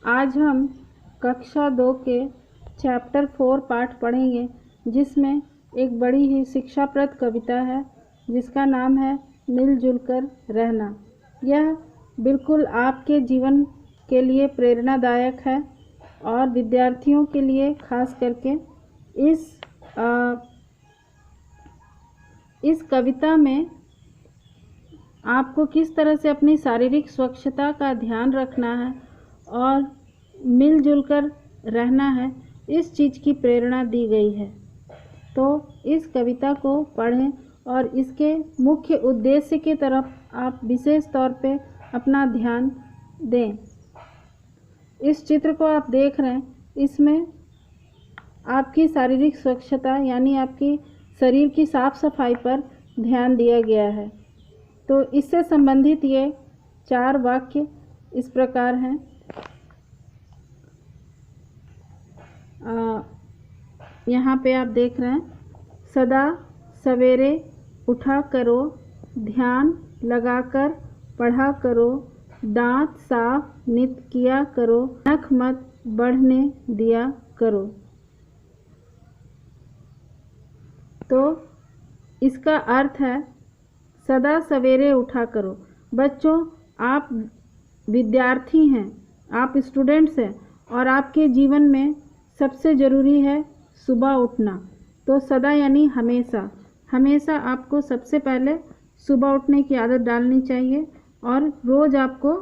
आज हम कक्षा 2 के चैप्टर 4 पाठ पढ़ेंगे, जिसमें एक बड़ी ही शिक्षाप्रद कविता है जिसका नाम है मिलजुल कर रहना। यह बिल्कुल आपके जीवन के लिए प्रेरणादायक है और विद्यार्थियों के लिए खास करके इस कविता में आपको किस तरह से अपनी शारीरिक स्वच्छता का ध्यान रखना है और मिलजुल कर रहना है, इस चीज़ की प्रेरणा दी गई है। तो इस कविता को पढ़ें और इसके मुख्य उद्देश्य की तरफ आप विशेष तौर पे अपना ध्यान दें। इस चित्र को आप देख रहे हैं, इसमें आपकी शारीरिक स्वच्छता यानी आपकी शरीर की साफ सफाई पर ध्यान दिया गया है। तो इससे संबंधित ये 4 वाक्य इस प्रकार हैं। यहाँ पे आप देख रहे हैं, सदा सवेरे उठा करो, ध्यान लगाकर पढ़ा करो, दांत साफ नित किया करो, नख मत बढ़ने दिया करो। तो इसका अर्थ है सदा सवेरे उठा करो। बच्चों, आप विद्यार्थी हैं, आप स्टूडेंट्स हैं और आपके जीवन में सबसे ज़रूरी है सुबह उठना। तो सदा यानी हमेशा हमेशा आपको सबसे पहले सुबह उठने की आदत डालनी चाहिए और रोज़ आपको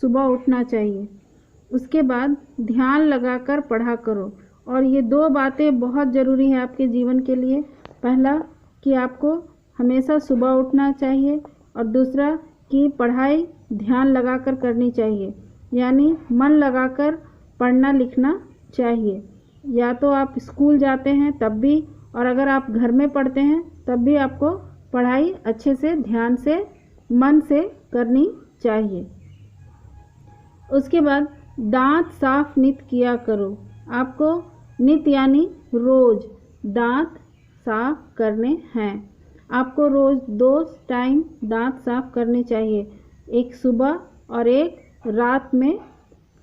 सुबह उठना चाहिए। उसके बाद ध्यान लगाकर पढ़ा करो। और ये 2 बातें बहुत ज़रूरी है आपके जीवन के लिए। पहला कि आपको हमेशा सुबह उठना चाहिए और दूसरा कि पढ़ाई ध्यान लगाकर करनी चाहिए, यानी मन लगाकर पढ़ना लिखना चाहिए। या तो आप स्कूल जाते हैं तब भी, और अगर आप घर में पढ़ते हैं तब भी आपको पढ़ाई अच्छे से ध्यान से मन से करनी चाहिए। उसके बाद दांत साफ नित किया करो। आपको नित यानी रोज़ दांत साफ करने हैं। आपको रोज़ 2 टाइम दांत साफ करने चाहिए, एक सुबह और एक रात में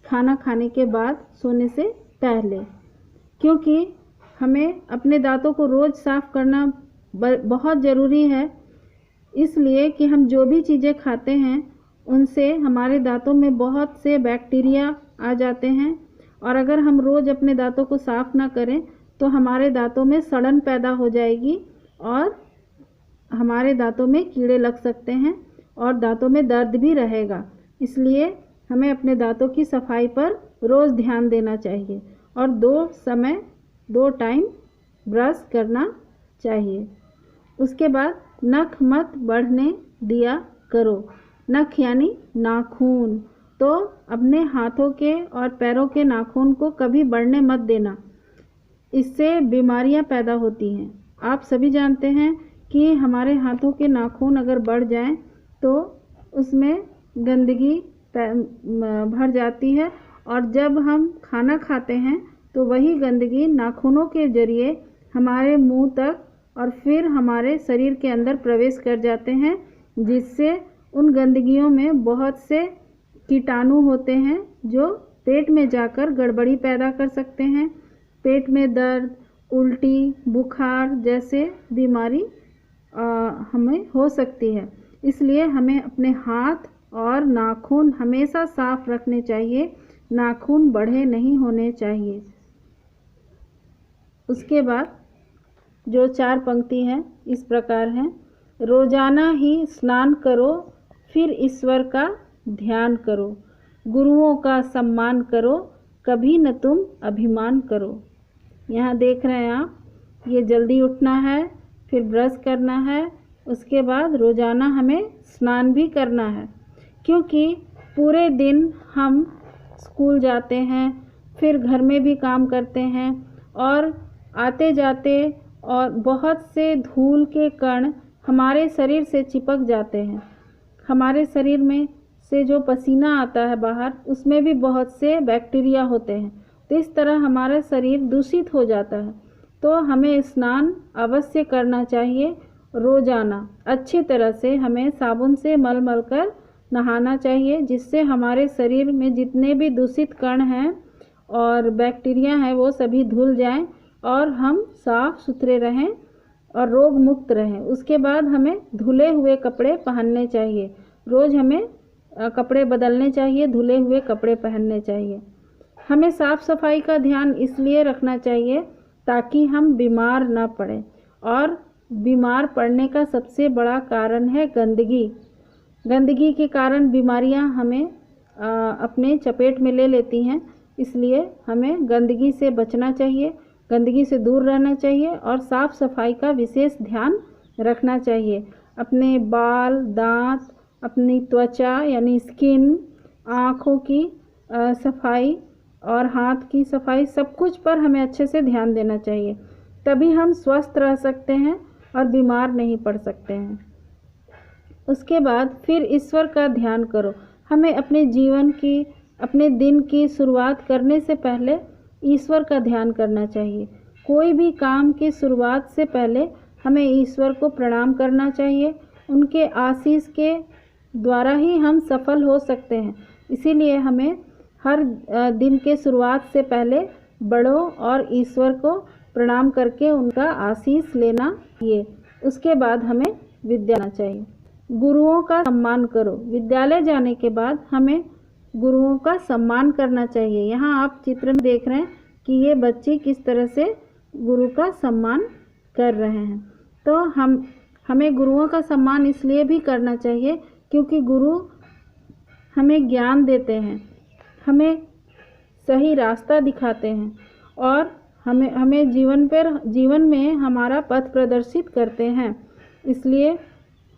खाना खाने के बाद सोने से पहले। क्योंकि हमें अपने दांतों को रोज़ साफ करना बहुत ज़रूरी है, इसलिए कि हम जो भी चीज़ें खाते हैं उनसे हमारे दांतों में बहुत से बैक्टीरिया आ जाते हैं और अगर हम रोज़ अपने दांतों को साफ़ ना करें तो हमारे दांतों में सड़न पैदा हो जाएगी और हमारे दांतों में कीड़े लग सकते हैं और दांतों में दर्द भी रहेगा। इसलिए हमें अपने दांतों की सफाई पर रोज़ ध्यान देना चाहिए और 2 टाइम ब्रश करना चाहिए। उसके बाद नख मत बढ़ने दिया करो। नख यानी नाखून। तो अपने हाथों के और पैरों के नाखून को कभी बढ़ने मत देना, इससे बीमारियां पैदा होती हैं। आप सभी जानते हैं कि हमारे हाथों के नाखून अगर बढ़ जाएं तो उसमें गंदगी भर जाती है और जब हम खाना खाते हैं तो वही गंदगी नाखूनों के जरिए हमारे मुंह तक और फिर हमारे शरीर के अंदर प्रवेश कर जाते हैं, जिससे उन गंदगियों में बहुत से कीटाणु होते हैं जो पेट में जाकर गड़बड़ी पैदा कर सकते हैं। पेट में दर्द, उल्टी, बुखार जैसे बीमारी हमें हो सकती है। इसलिए हमें अपने हाथ और नाखून हमेशा साफ रखने चाहिए, नाखून बढ़े नहीं होने चाहिए। उसके बाद जो 4 पंक्ति हैं इस प्रकार हैं, रोजाना ही स्नान करो, फिर ईश्वर का ध्यान करो, गुरुओं का सम्मान करो, कभी न तुम अभिमान करो। यहाँ देख रहे हैं आप, ये जल्दी उठना है, फिर ब्रश करना है, उसके बाद रोज़ाना हमें स्नान भी करना है। क्योंकि पूरे दिन हम स्कूल जाते हैं, फिर घर में भी काम करते हैं और आते जाते और बहुत से धूल के कण हमारे शरीर से चिपक जाते हैं। हमारे शरीर में से जो पसीना आता है बाहर, उसमें भी बहुत से बैक्टीरिया होते हैं। तो इस तरह हमारा शरीर दूषित हो जाता है। तो हमें स्नान अवश्य करना चाहिए रोज़ाना। अच्छी तरह से हमें साबुन से मल कर नहाना चाहिए, जिससे हमारे शरीर में जितने भी दूषित कण हैं और बैक्टीरिया हैं वो सभी धुल जाएं और हम साफ सुथरे रहें और रोग मुक्त रहें। उसके बाद हमें धुले हुए कपड़े पहनने चाहिए। रोज़ हमें कपड़े बदलने चाहिए, धुले हुए कपड़े पहनने चाहिए। हमें साफ़ सफाई का ध्यान इसलिए रखना चाहिए ताकि हम बीमार ना पड़ें, और बीमार पड़ने का सबसे बड़ा कारण है गंदगी। गंदगी के कारण बीमारियां हमें अपने चपेट में ले लेती हैं, इसलिए हमें गंदगी से बचना चाहिए, गंदगी से दूर रहना चाहिए और साफ़ सफाई का विशेष ध्यान रखना चाहिए। अपने बाल, दांत, अपनी त्वचा यानी स्किन, आँखों की सफाई और हाथ की सफाई, सब कुछ पर हमें अच्छे से ध्यान देना चाहिए। तभी हम स्वस्थ रह सकते हैं और बीमार नहीं पड़ सकते हैं। उसके बाद फिर ईश्वर का ध्यान करो। हमें अपने जीवन की, अपने दिन की शुरुआत करने से पहले ईश्वर का ध्यान करना चाहिए। कोई भी काम की शुरुआत से पहले हमें ईश्वर को प्रणाम करना चाहिए। उनके आशीष के द्वारा ही हम सफल हो सकते हैं। इसीलिए हमें हर दिन के शुरुआत से पहले बड़ों और ईश्वर को प्रणाम करके उनका आशीष लेना चाहिए। उसके बाद हमें विद्या लेना चाहिए। गुरुओं का सम्मान करो। विद्यालय जाने के बाद हमें गुरुओं का सम्मान करना चाहिए। यहाँ आप चित्र में देख रहे हैं कि ये बच्चे किस तरह से गुरु का सम्मान कर रहे हैं। तो हमें गुरुओं का सम्मान इसलिए भी करना चाहिए क्योंकि गुरु हमें ज्ञान देते हैं, हमें सही रास्ता दिखाते हैं और हमें जीवन में हमारा पथ प्रदर्शित करते हैं। इसलिए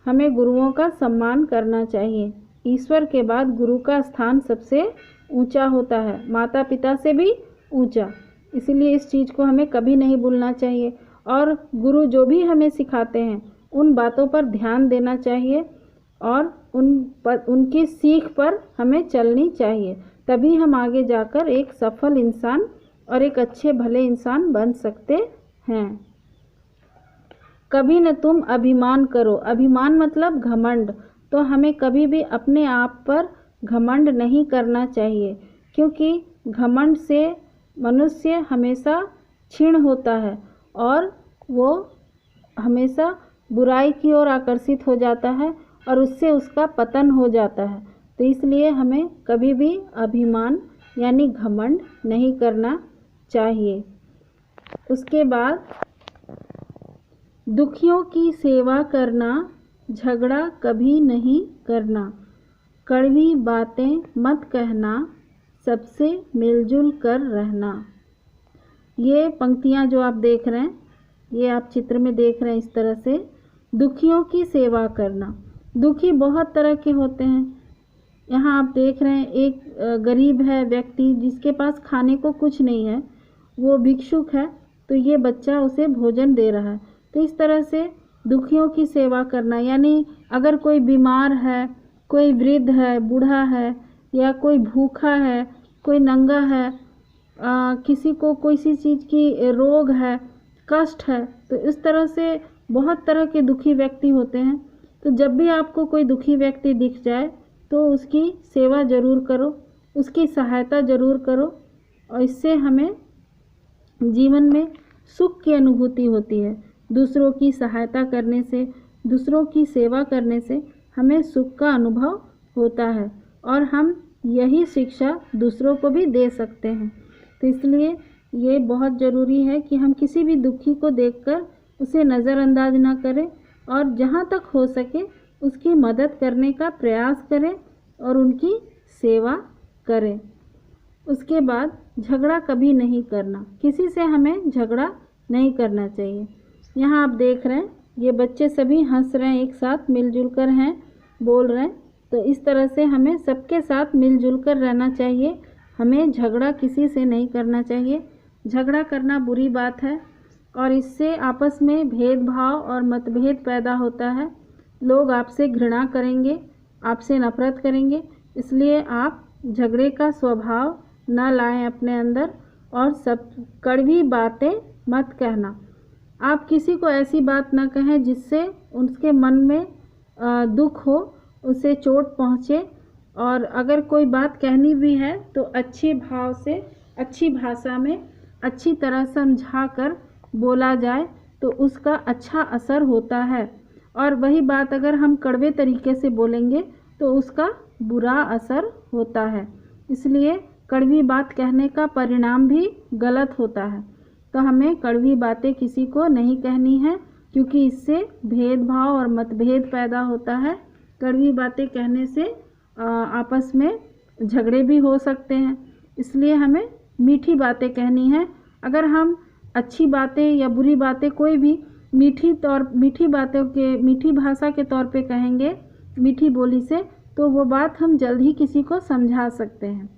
हमें गुरुओं का सम्मान करना चाहिए। ईश्वर के बाद गुरु का स्थान सबसे ऊंचा होता है, माता पिता से भी ऊंचा। इसलिए इस चीज़ को हमें कभी नहीं भूलना चाहिए और गुरु जो भी हमें सिखाते हैं उन बातों पर ध्यान देना चाहिए और उनकी सीख पर हमें चलनी चाहिए। तभी हम आगे जाकर एक सफल इंसान और एक अच्छे भले इंसान बन सकते हैं। कभी न तुम अभिमान करो। अभिमान मतलब घमंड। तो हमें कभी भी अपने आप पर घमंड नहीं करना चाहिए, क्योंकि घमंड से मनुष्य हमेशा क्षीण होता है और वो हमेशा बुराई की ओर आकर्षित हो जाता है और उससे उसका पतन हो जाता है। तो इसलिए हमें कभी भी अभिमान यानी घमंड नहीं करना चाहिए। उसके बाद दुखियों की सेवा करना, झगड़ा कभी नहीं करना, कड़वी बातें मत कहना, सबसे मिलजुल कर रहना। ये पंक्तियाँ जो आप देख रहे हैं, ये आप चित्र में देख रहे हैं, इस तरह से दुखियों की सेवा करना। दुखी बहुत तरह के होते हैं। यहाँ आप देख रहे हैं एक गरीब है व्यक्ति जिसके पास खाने को कुछ नहीं है, वो भिक्षुक है, तो ये बच्चा उसे भोजन दे रहा है। तो इस तरह से दुखियों की सेवा करना, यानी अगर कोई बीमार है, कोई वृद्ध है, बूढ़ा है, या कोई भूखा है, कोई नंगा है, किसी को कोई सी चीज़ की रोग है, कष्ट है, तो इस तरह से बहुत तरह के दुखी व्यक्ति होते हैं। तो जब भी आपको कोई दुखी व्यक्ति दिख जाए तो उसकी सेवा ज़रूर करो, उसकी सहायता ज़रूर करो, और इससे हमें जीवन में सुख की अनुभूति होती है। दूसरों की सहायता करने से, दूसरों की सेवा करने से हमें सुख का अनुभव होता है और हम यही शिक्षा दूसरों को भी दे सकते हैं। तो इसलिए ये बहुत ज़रूरी है कि हम किसी भी दुखी को देखकर उसे नज़रअंदाज ना करें और जहाँ तक हो सके उसकी मदद करने का प्रयास करें और उनकी सेवा करें। उसके बाद झगड़ा कभी नहीं करना। किसी से हमें झगड़ा नहीं करना चाहिए। यहाँ आप देख रहे हैं ये बच्चे सभी हंस रहे हैं, एक साथ मिलजुल कर हैं, बोल रहे हैं। तो इस तरह से हमें सबके साथ मिलजुल कर रहना चाहिए। हमें झगड़ा किसी से नहीं करना चाहिए। झगड़ा करना बुरी बात है और इससे आपस में भेदभाव और मतभेद पैदा होता है। लोग आपसे घृणा करेंगे, आपसे नफरत करेंगे। इसलिए आप झगड़े का स्वभाव न लाएं अपने अंदर और सब कड़वी बातें मत कहना। आप किसी को ऐसी बात न कहें जिससे उसके मन में दुख हो उसे चोट पहुँचे। और अगर कोई बात कहनी भी है तो अच्छे भाव से, अच्छी भाषा में, अच्छी तरह समझा कर बोला जाए तो उसका अच्छा असर होता है। और वही बात अगर हम कड़वे तरीके से बोलेंगे तो उसका बुरा असर होता है। इसलिए कड़वी बात कहने का परिणाम भी गलत होता है। तो हमें कड़वी बातें किसी को नहीं कहनी है, क्योंकि इससे भेदभाव और मतभेद पैदा होता है। कड़वी बातें कहने से आपस में झगड़े भी हो सकते हैं। इसलिए हमें मीठी बातें कहनी है। अगर हम अच्छी बातें या बुरी बातें कोई भी मीठी भाषा के तौर पे कहेंगे, मीठी बोली से, तो वो बात हम जल्द ही किसी को समझा सकते हैं।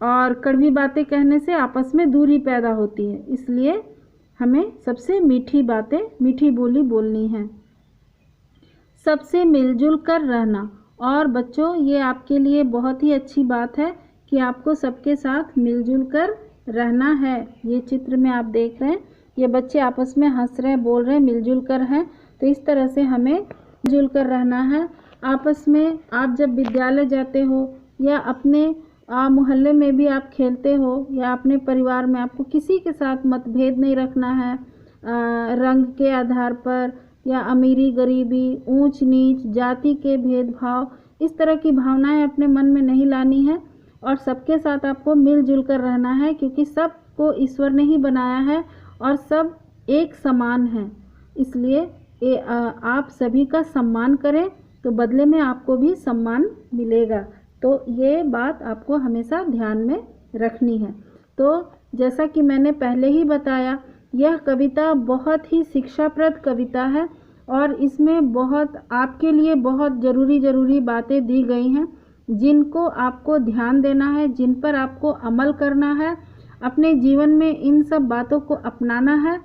और कड़वी बातें कहने से आपस में दूरी पैदा होती है। इसलिए हमें सबसे मीठी बातें, मीठी बोली बोलनी है। सबसे मिलजुल कर रहना। और बच्चों, ये आपके लिए बहुत ही अच्छी बात है कि आपको सबके साथ मिलजुल कर रहना है। ये चित्र में आप देख रहे हैं, ये बच्चे आपस में हंस रहे हैं, बोल रहे हैं, मिलजुल कर हैं। तो इस तरह से हमें मिलजुल कर रहना है। आपस में आप जब विद्यालय जाते हो या अपने मोहल्ले में भी आप खेलते हो या अपने परिवार में, आपको किसी के साथ मतभेद नहीं रखना है। रंग के आधार पर या अमीरी गरीबी, ऊंच नीच, जाति के भेदभाव, इस तरह की भावनाएं अपने मन में नहीं लानी है। और सबके साथ आपको मिलजुल कर रहना है, क्योंकि सबको ईश्वर ने ही बनाया है और सब एक समान हैं। इसलिए आप सभी का सम्मान करें तो बदले में आपको भी सम्मान मिलेगा। तो ये बात आपको हमेशा ध्यान में रखनी है। तो जैसा कि मैंने पहले ही बताया, यह कविता बहुत ही शिक्षाप्रद कविता है और इसमें बहुत आपके लिए बहुत ज़रूरी बातें दी गई हैं, जिनको आपको ध्यान देना है, जिन पर आपको अमल करना है। अपने जीवन में इन सब बातों को अपनाना है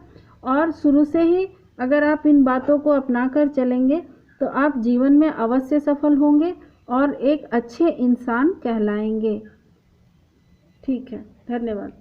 और शुरू से ही अगर आप इन बातों को अपना कर चलेंगे तो आप जीवन में अवश्य सफल होंगे और एक अच्छे इंसान कहलाएंगे। ठीक है, धन्यवाद।